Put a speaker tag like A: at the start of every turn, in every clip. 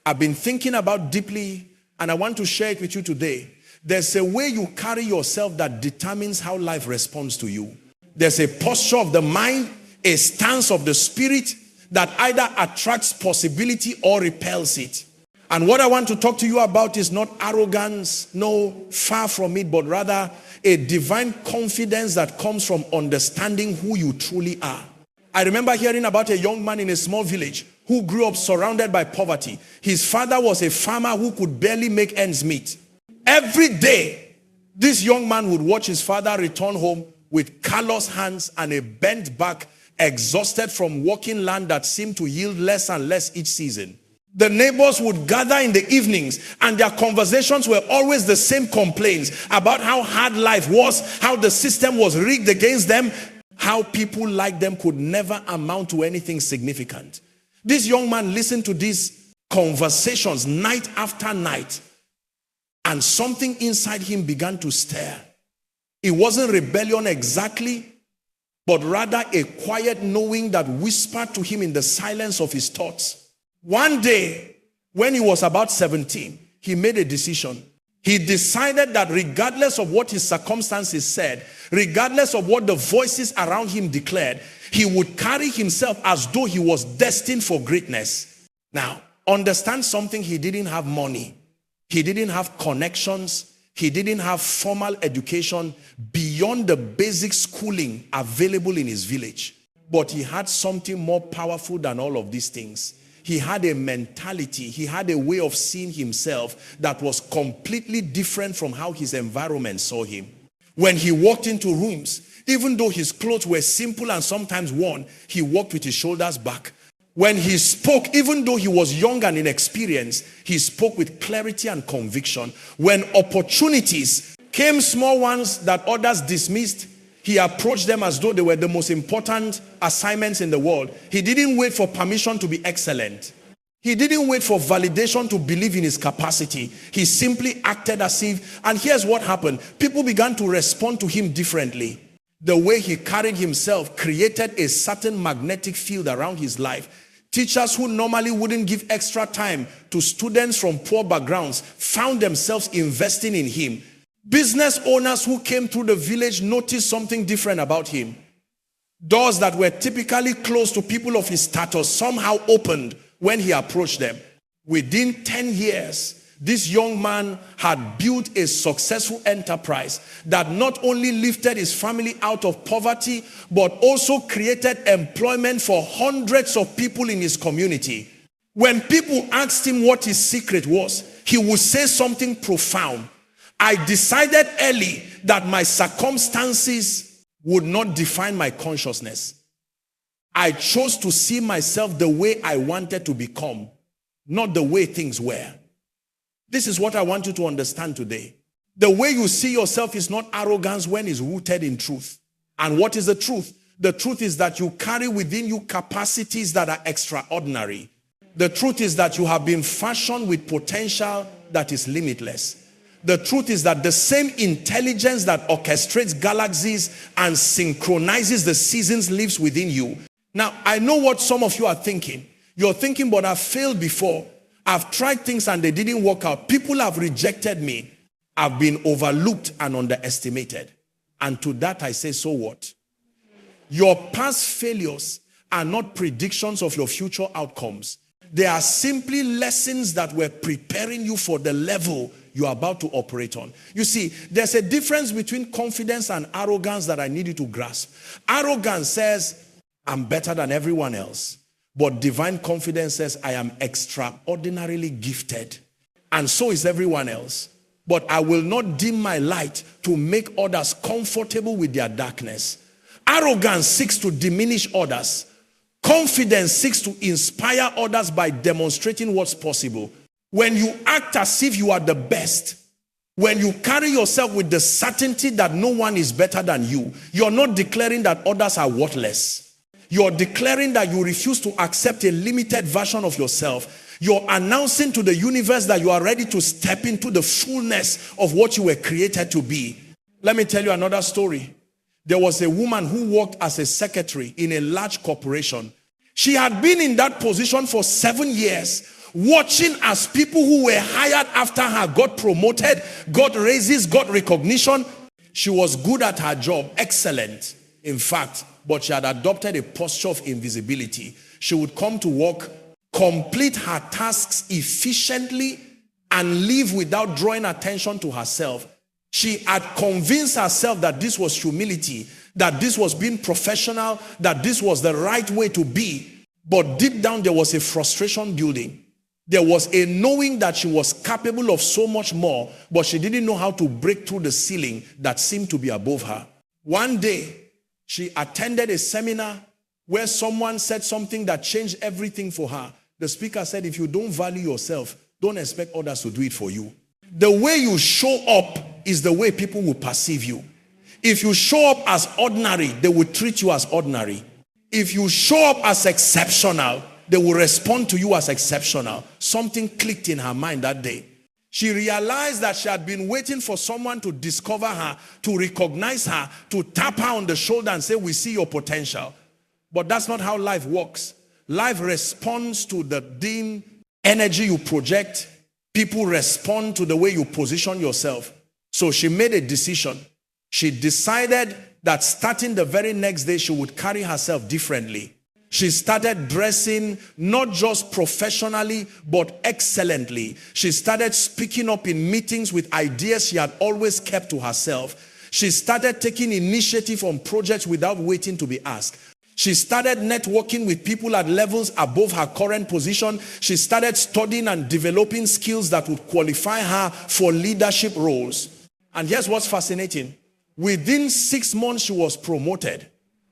A: I've been thinking about deeply, and I want to share it with you today. There's a way you carry yourself that determines how life responds to you. There's a posture of the mind, a stance of the spirit that either attracts possibility or repels it. And what I want to talk to you about is not arrogance, no, far from it, but rather a divine confidence that comes from understanding who you truly are. I remember hearing about a young man in a small village who grew up surrounded by poverty. His father was a farmer who could barely make ends meet. Every day, this young man would watch his father return home with callous hands and a bent back, exhausted from working land that seemed to yield less and less each season. The neighbors would gather in the evenings, and their conversations were always the same complaints about how hard life was, how the system was rigged against them, how people like them could never amount to anything significant. This young man listened to these conversations night after night, and something inside him began to stir. It wasn't rebellion exactly, but rather a quiet knowing that whispered to him in the silence of his thoughts. One day, when he was about 17, he made a decision. He decided that regardless of what his circumstances said, regardless of what the voices around him declared, he would carry himself as though he was destined for greatness. Now, understand something: he didn't have money. He didn't have connections. He didn't have formal education beyond the basic schooling available in his village. But he had something more powerful than all of these things. He had a mentality, he had a way of seeing himself that was completely different from how his environment saw him. When he walked into rooms, even though his clothes were simple and sometimes worn, he walked with his shoulders back. When he spoke, even though he was young and inexperienced, he spoke with clarity and conviction. When opportunities came, small ones that others dismissed, he approached them as though they were the most important assignments in the world. He didn't wait for permission to be excellent. He didn't wait for validation to believe in his capacity. He simply acted as if, and here's what happened. People began to respond to him differently. The way he carried himself created a certain magnetic field around his life. Teachers who normally wouldn't give extra time to students from poor backgrounds found themselves investing in him. Business owners who came through the village noticed something different about him. Doors that were typically closed to people of his status somehow opened when he approached them. Within 10 years, this young man had built a successful enterprise that not only lifted his family out of poverty, but also created employment for hundreds of people in his community. When people asked him what his secret was, he would say something profound. I decided early that my circumstances would not define my consciousness. I chose to see myself the way I wanted to become, not the way things were. This is what I want you to understand today. The way you see yourself is not arrogance when it's rooted in truth. And what is the truth? The truth is that you carry within you capacities that are extraordinary. The truth is that you have been fashioned with potential that is limitless. The truth is that the same intelligence that orchestrates galaxies and synchronizes the seasons lives within you. Now, I know what some of you are thinking. You're thinking, but I've failed before. I've tried things and they didn't work out. People have rejected me. I've been overlooked and underestimated. And to that I say, so what? Your past failures are not predictions of your future outcomes. They are simply lessons that were preparing you for the level you are about to operate on. You see, there's a difference between confidence and arrogance that I need you to grasp. Arrogance says, I'm better than everyone else. But divine confidence says, I am extraordinarily gifted. And so is everyone else. But I will not dim my light to make others comfortable with their darkness. Arrogance seeks to diminish others. Confidence seeks to inspire others by demonstrating what's possible. When you act as if you are the best, when you carry yourself with the certainty that no one is better than you, you're not declaring that others are worthless. You're declaring that you refuse to accept a limited version of yourself. You're announcing to the universe that you are ready to step into the fullness of what you were created to be. Let me tell you another story. There was a woman who worked as a secretary in a large corporation. She had been in that position for 7 years. watching as people who were hired after her got promoted, got raises, got recognition. She was good at her job, excellent, in fact, but she had adopted a posture of invisibility. She would come to work, complete her tasks efficiently, and leave without drawing attention to herself. She had convinced herself that this was humility, that this was being professional, that this was the right way to be. But deep down, there was a frustration building. There was a knowing that she was capable of so much more, but she didn't know how to break through the ceiling that seemed to be above her. One day, she attended a seminar where someone said something that changed everything for her. The speaker said, if you don't value yourself, don't expect others to do it for you. The way you show up is the way people will perceive you. If you show up as ordinary, they will treat you as ordinary. If you show up as exceptional, they will respond to you as exceptional. Something clicked in her mind that day. She realized that she had been waiting for someone to discover her, to recognize her, to tap her on the shoulder and say, we see your potential. But that's not how life works. Life responds to the dim energy you project. People respond to the way you position yourself. So she made a decision. She decided that starting the very next day, she would carry herself differently. She started dressing not just professionally, but excellently. She started speaking up in meetings with ideas she had always kept to herself. She started taking initiative on projects without waiting to be asked. She started networking with people at levels above her current position. She started studying and developing skills that would qualify her for leadership roles. And here's what's fascinating. Within 6 months, she was promoted.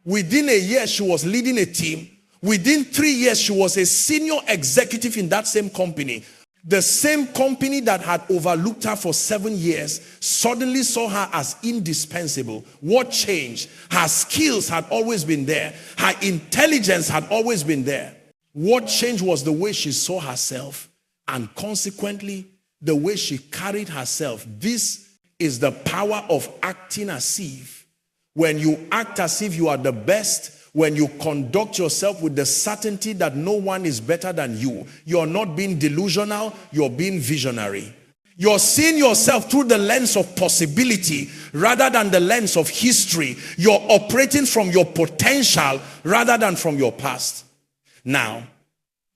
A: Within a year, she was leading a team. Within 3 years, she was a senior executive in that same company. The same company that had overlooked her for 7 years suddenly saw her as indispensable. What changed? Her skills had always been there. Her intelligence had always been there. What changed was the way she saw herself, and consequently, the way she carried herself. This is the power of acting as if. When you act as if you are the best, when you conduct yourself with the certainty that no one is better than you, you're not being delusional, you're being visionary. You're seeing yourself through the lens of possibility rather than the lens of history. You're operating from your potential rather than from your past. Now,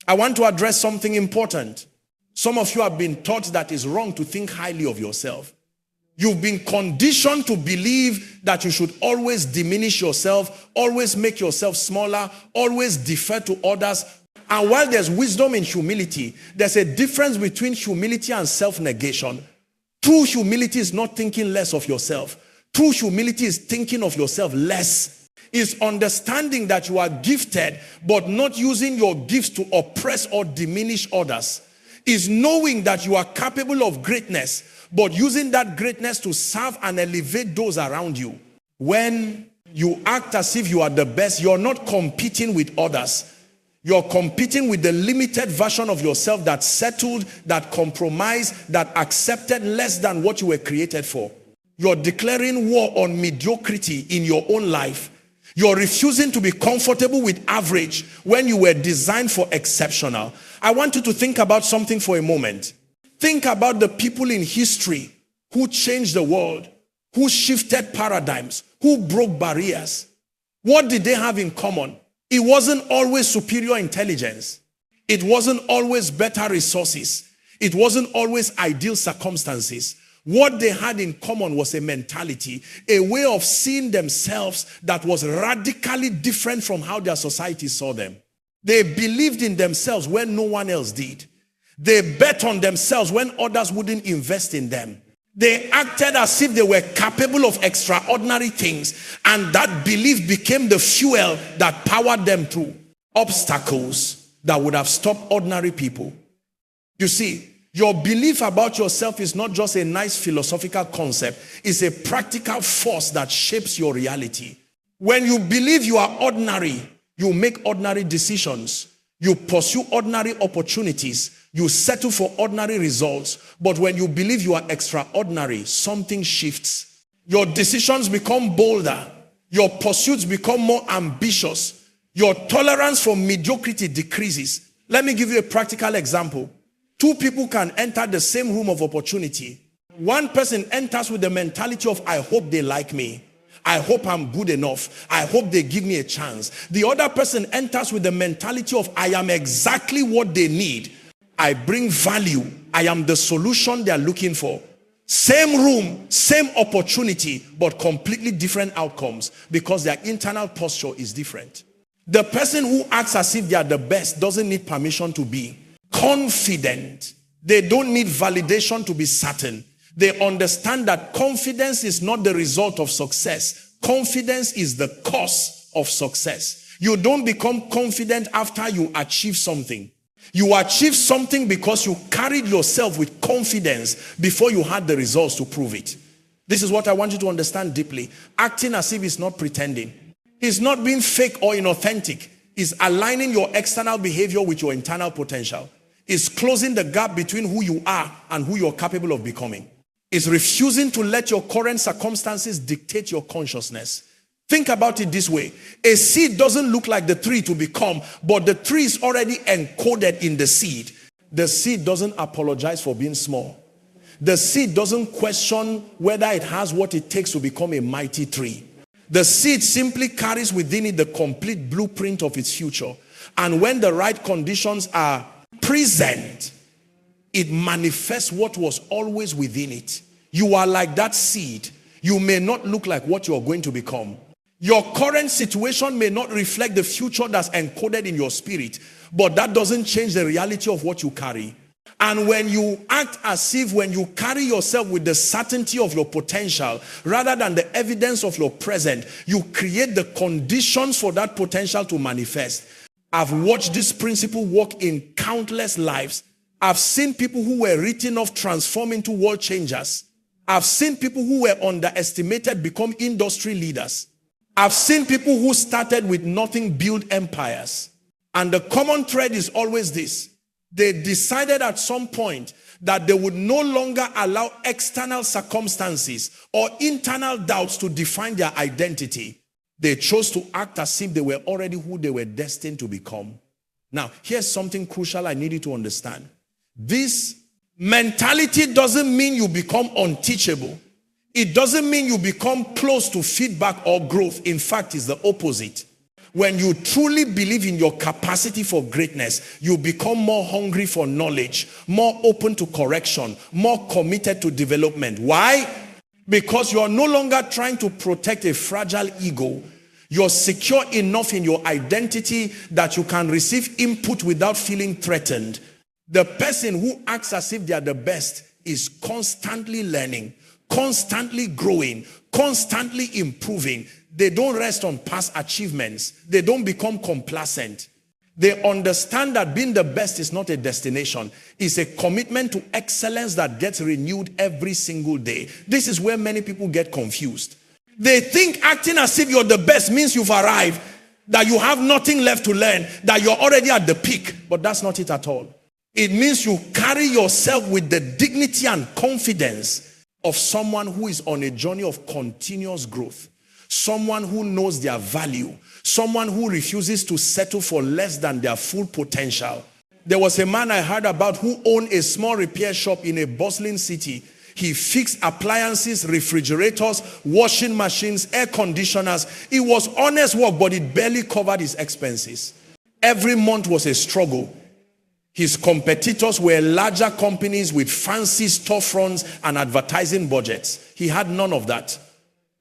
A: I want to address something important. Some of you have been taught that it's wrong to think highly of yourself. You've been conditioned to believe that you should always diminish yourself, always make yourself smaller, always defer to others. And while there's wisdom in humility, there's a difference between humility and self-negation. True humility is not thinking less of yourself. True humility is thinking of yourself less. It's understanding that you are gifted, but not using your gifts to oppress or diminish others. It's knowing that you are capable of greatness, but using that greatness to serve and elevate those around you. When you act as if you are the best, you're not competing with others. You're competing with the limited version of yourself that settled, that compromised, that accepted less than what you were created for. You're declaring war on mediocrity in your own life. You're refusing to be comfortable with average when you were designed for exceptional. I want you to think about something for a moment. Think about the people in history who changed the world, who shifted paradigms, who broke barriers. What did they have in common? It wasn't always superior intelligence. It wasn't always better resources. It wasn't always ideal circumstances. What they had in common was a mentality, a way of seeing themselves that was radically different from how their society saw them. They believed in themselves when no one else did. They bet on themselves when others wouldn't invest in them. They acted as if they were capable of extraordinary things, and that belief became the fuel that powered them through obstacles that would have stopped ordinary people. You see, your belief about yourself is not just a nice philosophical concept. It's a practical force that shapes your reality. When you believe you are ordinary, you make ordinary decisions. You pursue ordinary opportunities. You settle for ordinary results. But when you believe you are extraordinary, something shifts. Your decisions become bolder. Your pursuits become more ambitious. Your tolerance for mediocrity decreases. Let me give you a practical example. Two people can enter the same room of opportunity. One person enters with the mentality of, I hope they like me. I hope I'm good enough. I hope they give me a chance. The other person enters with the mentality of, I am exactly what they need. I bring value. I am the solution they are looking for. Same room, same opportunity, but completely different outcomes because their internal posture is different. The person who acts as if they are the best doesn't need permission to be confident. They don't need validation to be certain. They understand that confidence is not the result of success. Confidence is the cause of success. You don't become confident after you achieve something. You achieve something because you carried yourself with confidence before you had the results to prove it. This is what I want you to understand deeply. Acting as if it's not pretending. It's not being fake or inauthentic. It's aligning your external behavior with your internal potential. It's closing the gap between who you are and who you're capable of becoming. It's refusing to let your current circumstances dictate your consciousness. Think about it this way. A seed doesn't look like the tree to become, but the tree is already encoded in the seed. The seed doesn't apologize for being small. The seed doesn't question whether it has what it takes to become a mighty tree. The seed simply carries within it the complete blueprint of its future. And when the right conditions are present, it manifests what was always within it. You are like that seed. You may not look like what you are going to become. Your current situation may not reflect the future that's encoded in your spirit, but that doesn't change the reality of what you carry. And when you act as if, when you carry yourself with the certainty of your potential rather than the evidence of your present, you create the conditions for that potential to manifest. I've watched this principle work in countless lives. I've seen people who were written off transform into world changers. I've seen people who were underestimated become industry leaders. I've seen people who started with nothing build empires. And the common thread is always this. They decided at some point that they would no longer allow external circumstances or internal doubts to define their identity. They chose to act as if they were already who they were destined to become. Now, here's something crucial I need you to understand. This mentality doesn't mean you become unteachable. It doesn't mean you become close to feedback or growth. In fact, it's the opposite. When you truly believe in your capacity for greatness, you become more hungry for knowledge, more open to correction, more committed to development. Why? Because you are no longer trying to protect a fragile ego. You're secure enough in your identity that you can receive input without feeling threatened. The person who acts as if they are the best is constantly learning, constantly growing, constantly improving. They don't rest on past achievements. They don't become complacent. They understand that being the best is not a destination. It's a commitment to excellence that gets renewed every single day. This is where many people get confused. They think acting as if you're the best means you've arrived, that you have nothing left to learn, that you're already at the peak. But that's not it at all. It means you carry yourself with the dignity and confidence of someone who is on a journey of continuous growth. Someone who knows their value. Someone who refuses to settle for less than their full potential. There was a man I heard about who owned a small repair shop in a bustling city. He fixed appliances, refrigerators, washing machines, air conditioners. It was honest work, but it barely covered his expenses. Every month was a struggle. His competitors were larger companies with fancy storefronts and advertising budgets. He had none of that.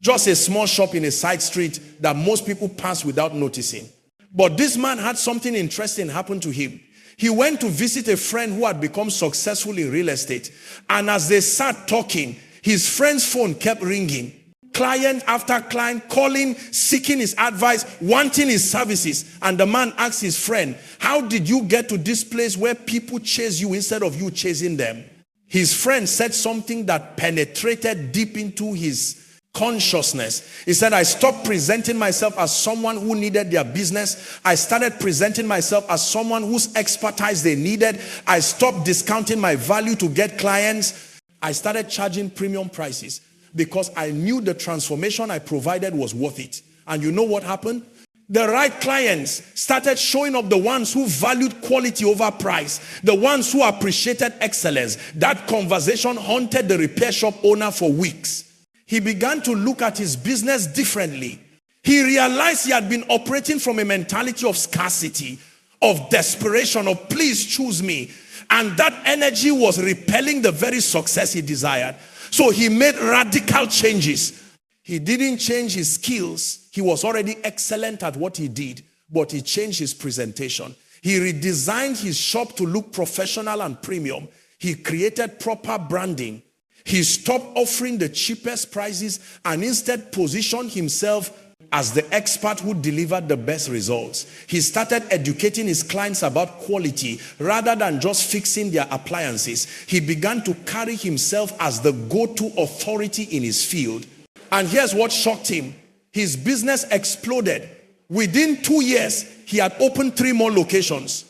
A: Just a small shop in a side street that most people pass without noticing. But this man had something interesting happen to him. He went to visit a friend who had become successful in real estate. And as they sat talking, his friend's phone kept ringing. Client after client calling, seeking his advice, wanting his services. And the man asked his friend, how did you get to this place where people chase you instead of you chasing them? His friend said something that penetrated deep into his consciousness. He said, I stopped presenting myself as someone who needed their business. I started presenting myself as someone whose expertise they needed. I stopped discounting my value to get clients. I started charging premium prices because I knew the transformation I provided was worth it. And you know what happened? The right clients started showing up, the ones who valued quality over price, the ones who appreciated excellence. That conversation haunted the repair shop owner for weeks. He began to look at his business differently. He realized he had been operating from a mentality of scarcity, of desperation, of please choose me. And that energy was repelling the very success he desired. So he made radical changes. He didn't change his skills. He was already excellent at what he did, but he changed his presentation. He redesigned his shop to look professional and premium. He created proper branding. He stopped offering the cheapest prices and instead positioned himself as the expert who delivered the best results. He started educating his clients about quality rather than just fixing their appliances. He began to carry himself as the go-to authority in his field. And here's what shocked him. His business exploded. Within 2 years, he had opened 3 more locations.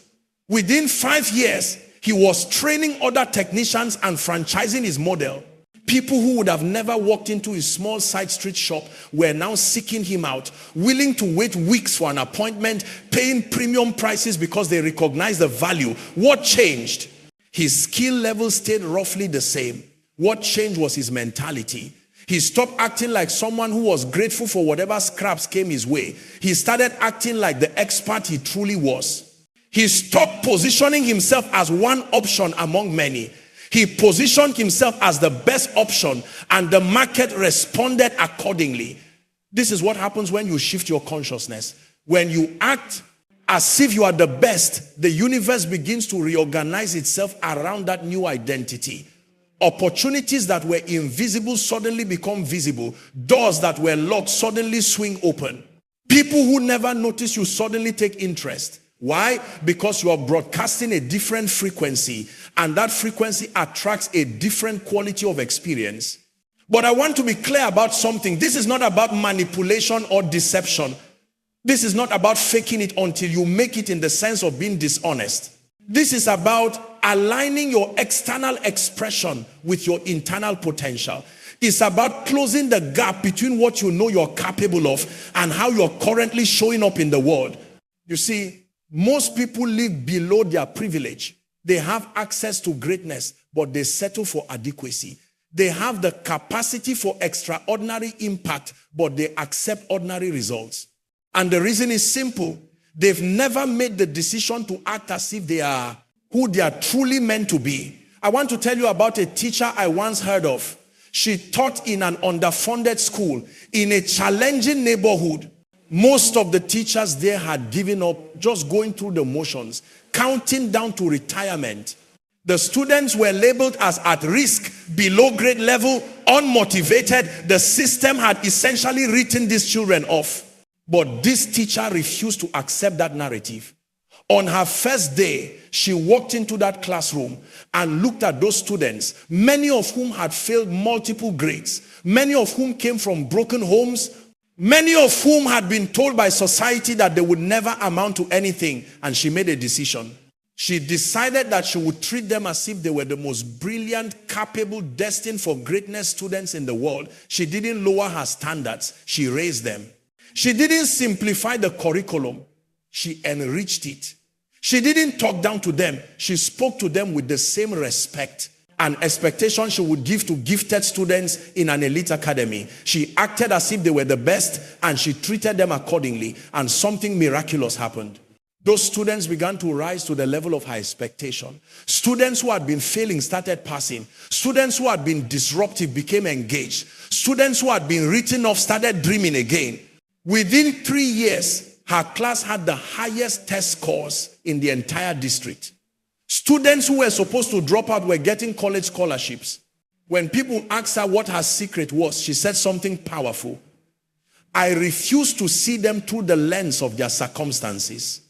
A: Within 5 years, he was training other technicians and franchising his model. People who would have never walked into his small side street shop were now seeking him out, willing to wait weeks for an appointment, paying premium prices because they recognized the value. What changed? His skill level stayed roughly the same. What changed was his mentality. He stopped acting like someone who was grateful for whatever scraps came his way. He started acting like the expert he truly was. He stopped positioning himself as one option among many. He positioned himself as the best option, and the market responded accordingly. This is what happens when you shift your consciousness. When you act as if you are the best, the universe begins to reorganize itself around that new identity. Opportunities that were invisible suddenly become visible. Doors that were locked suddenly swing open. People who never noticed you suddenly take interest. Why? Because you are broadcasting a different frequency, and that frequency attracts a different quality of experience. But I want to be clear about something. This is not about manipulation or deception. This is not about faking it until you make it in the sense of being dishonest. This is about aligning your external expression with your internal potential. It's about closing the gap between what you know you're capable of and how you're currently showing up in the world. You see, most people live below their privilege. They have access to greatness, but they settle for adequacy. They have the capacity for extraordinary impact, but they accept ordinary results. And the reason is simple. They've never made the decision to act as if they are who they are truly meant to be. I want to tell you about a teacher I once heard of. She taught in an underfunded school in a challenging neighborhood. Most of the teachers there had given up, just going through the motions, counting down to retirement. The students were labeled as at risk, below grade level, unmotivated. The system had essentially written these children off. But this teacher refused to accept that narrative. On her first day, she walked into that classroom and looked at those students, many of whom had failed multiple grades, many of whom came from broken homes, many of whom had been told by society that they would never amount to anything, and she made a decision. She decided that she would treat them as if they were the most brilliant, capable, destined for greatness students in the world. She didn't lower her standards. She raised them. She didn't simplify the curriculum. She enriched it. She didn't talk down to them. She spoke to them with the same respect and expectation she would give to gifted students in an elite academy. She acted as if they were the best, and she treated them accordingly, and something miraculous happened. Those students began to rise to the level of her expectation. Students who had been failing started passing. Students who had been disruptive became engaged. Students who had been written off started dreaming again. Within 3 years, her class had the highest test scores in the entire district. Students who were supposed to drop out were getting college scholarships. When people asked her what her secret was, she said something powerful. I refused to see them through the lens of their circumstances.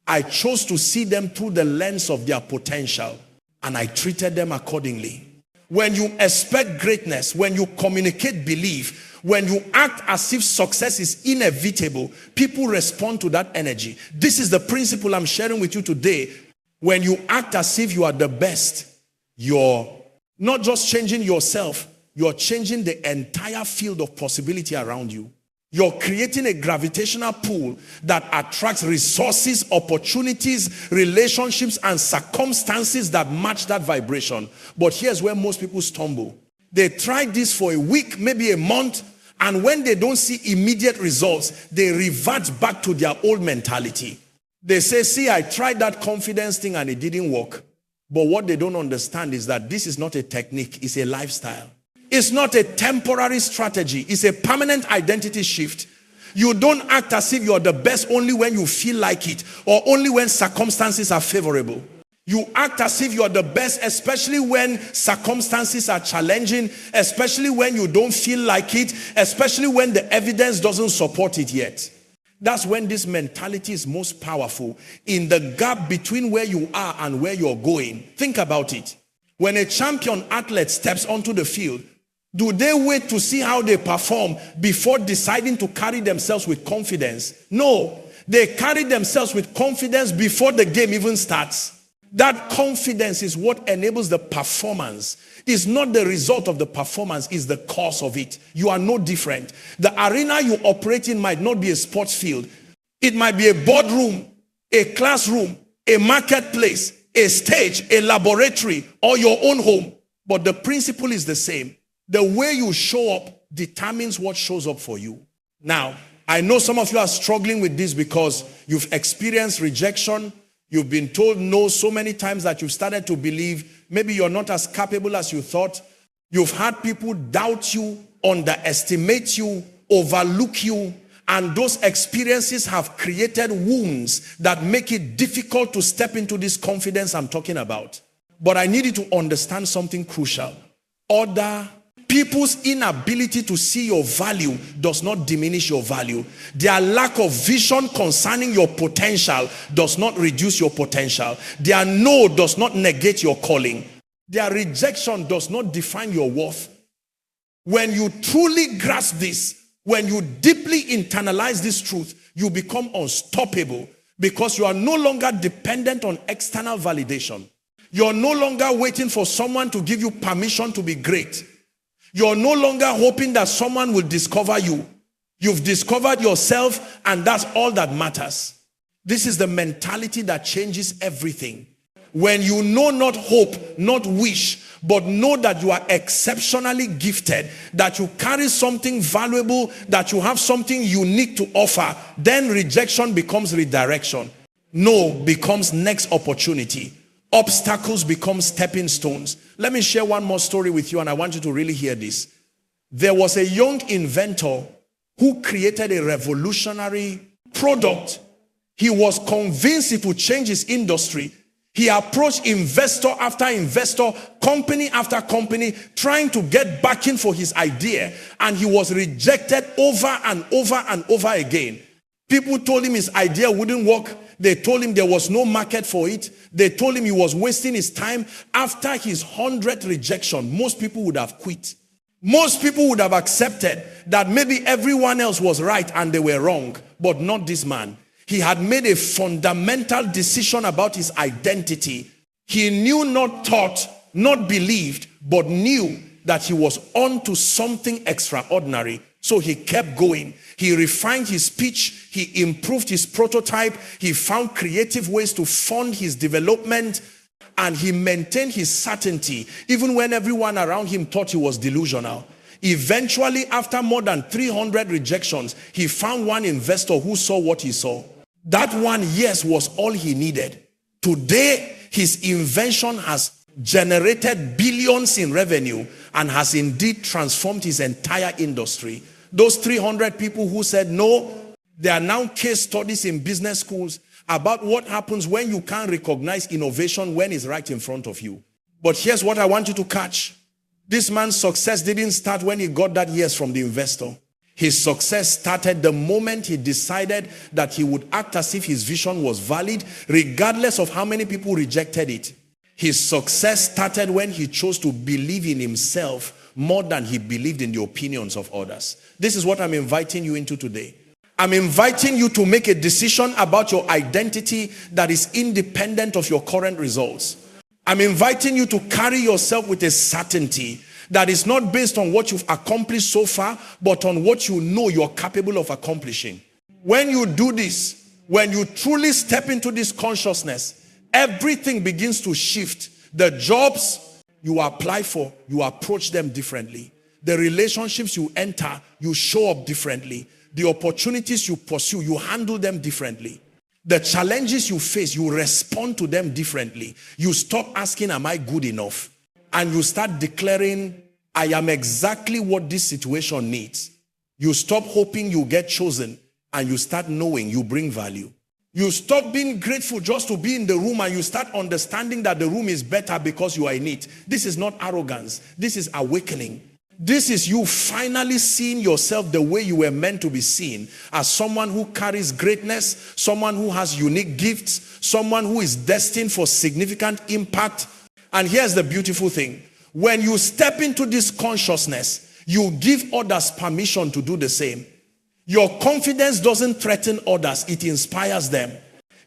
A: I chose to see them through the lens of their potential, and I treated them accordingly. When you expect greatness, when you communicate belief, when you act as if success is inevitable, people respond to that energy. This is the principle I'm sharing with you today. When you act as if you are the best, you're not just changing yourself, you're changing the entire field of possibility around you. You're creating a gravitational pull that attracts resources, opportunities, relationships, and circumstances that match that vibration. But here's where most people stumble. They try this for a week, maybe a month, and when they don't see immediate results, they revert back to their old mentality. They say, see, I tried that confidence thing and it didn't work. But what they don't understand is that this is not a technique, it's a lifestyle. It's not a temporary strategy. It's a permanent identity shift. You don't act as if you're the best only when you feel like it or only when circumstances are favorable. You act as if you're the best, especially when circumstances are challenging, especially when you don't feel like it, especially when the evidence doesn't support it yet. That's when this mentality is most powerful, in the gap between where you are and where you're going. Think about it. When a champion athlete steps onto the field, do they wait to see how they perform before deciding to carry themselves with confidence? No, they carry themselves with confidence before the game even starts. That confidence is what enables the performance. It's not the result of the performance, it's the cause of it. You are no different. The arena you operate in might not be a sports field. It might be a boardroom, a classroom, a marketplace, a stage, a laboratory, or your own home. But the principle is the same. The way you show up determines what shows up for you. Now, I know some of you are struggling with this because you've experienced rejection. You've been told no so many times that you've started to believe maybe you're not as capable as you thought. You've had people doubt you, underestimate you, overlook you, and those experiences have created wounds that make it difficult to step into this confidence I'm talking about. But I need you to understand something crucial. People's inability to see your value does not diminish your value. Their lack of vision concerning your potential does not reduce your potential. Their no does not negate your calling. Their rejection does not define your worth. When you truly grasp this, when you deeply internalize this truth, you become unstoppable because you are no longer dependent on external validation. You're no longer waiting for someone to give you permission to be great. You're no longer hoping that someone will discover you. You've discovered yourself, and that's all that matters. This is the mentality that changes everything. When you know not hope, not wish, but know that you are exceptionally gifted, that you carry something valuable, that you have something unique to offer, then rejection becomes redirection. No becomes next opportunity. Obstacles become stepping stones. Let me share one more story with you, and I want you to really hear this. There was a young inventor who created a revolutionary product. He was convinced it would change his industry. He approached investor after investor, company after company, trying to get backing for his idea, and he was rejected over and over and over again. People told him his idea wouldn't work. They told him there was no market for it. They told him he was wasting his time. After his 100th rejection, most people would have quit. Most people would have accepted that maybe everyone else was right and they were wrong, but not this man. He had made a fundamental decision about his identity. He knew, not thought, not believed, but knew that he was on to something extraordinary. So he kept going. He refined his pitch. He improved his prototype. He found creative ways to fund his development. And he maintained his certainty even when everyone around him thought he was delusional. Eventually, after more than 300 rejections, he found one investor who saw what he saw. That one yes was all he needed. Today, his invention has generated billions in revenue and has indeed transformed his entire industry. Those 300 people who said no, there are now case studies in business schools about what happens when you can't recognize innovation when it's right in front of you. But here's what I want you to catch. This man's success didn't start when he got that yes from the investor. His success started the moment he decided that he would act as if his vision was valid, regardless of how many people rejected it. His success started when he chose to believe in himself more than he believed in the opinions of others. This is what I'm inviting you into today. I'm inviting you to make a decision about your identity that is independent of your current results. I'm inviting you to carry yourself with a certainty that is not based on what you've accomplished so far, but on what you know you're capable of accomplishing. When you do this, when you truly step into this consciousness, everything begins to shift. The jobs you apply for, you approach them differently. The relationships you enter, you show up differently. The opportunities you pursue, you handle them differently. The challenges you face, you respond to them differently. You stop asking, am I good enough? And you start declaring, I am exactly what this situation needs. You stop hoping you get chosen, and you start knowing you bring value. You stop being grateful just to be in the room, and you start understanding that the room is better because you are in it. This is not arrogance. This is awakening. This is you finally seeing yourself the way you were meant to be seen, as someone who carries greatness, someone who has unique gifts, someone who is destined for significant impact. And here's the beautiful thing. When you step into this consciousness, you give others permission to do the same. Your confidence doesn't threaten others, it inspires them.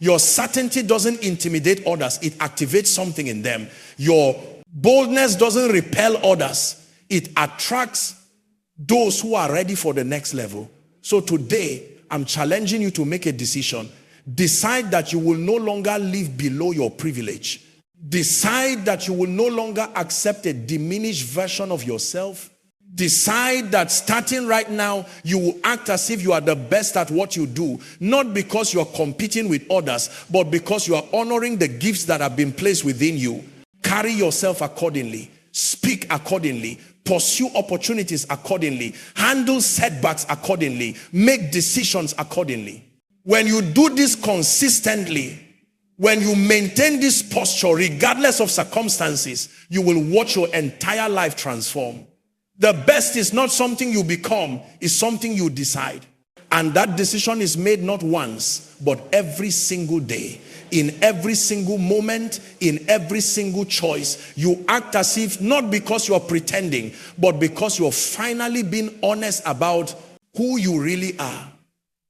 A: Your certainty doesn't intimidate others, it activates something in them. Your boldness doesn't repel others, it attracts those who are ready for the next level. So today, I'm challenging you to make a decision. Decide that you will no longer live below your privilege. Decide that you will no longer accept a diminished version of yourself. Decide that starting right now, you will act as if you are the best at what you do. Not because you are competing with others, but because you are honoring the gifts that have been placed within you. Carry yourself accordingly. Speak accordingly. Pursue opportunities accordingly. Handle setbacks accordingly. Make decisions accordingly. When you do this consistently, when you maintain this posture regardless of circumstances, you will watch your entire life transform. The best is not something you become, it's something you decide. And that decision is made not once, but every single day. In every single moment, in every single choice, you act as if, not because you're pretending, but because you're finally being honest about who you really are.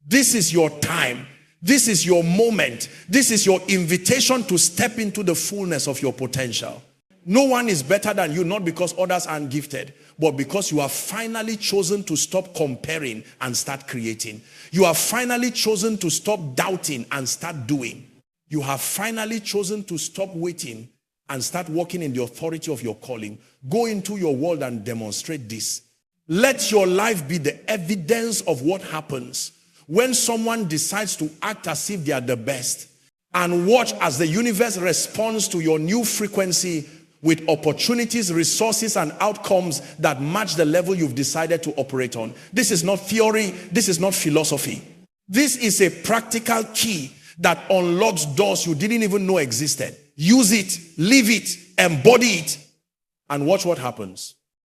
A: This is your time. This is your moment. This is your invitation to step into the fullness of your potential. No one is better than you, not because others aren't gifted, but because you have finally chosen to stop comparing and start creating. You have finally chosen to stop doubting and start doing. You have finally chosen to stop waiting and start walking in the authority of your calling. Go into your world and demonstrate this. Let your life be the evidence of what happens when someone decides to act as if they are the best, and watch as the universe responds to your new frequency with opportunities, resources, and outcomes that match the level you've decided to operate on. This is not theory. This is not philosophy. This is a practical key that unlocks doors you didn't even know existed. Use it, live it, embody it, and watch what happens.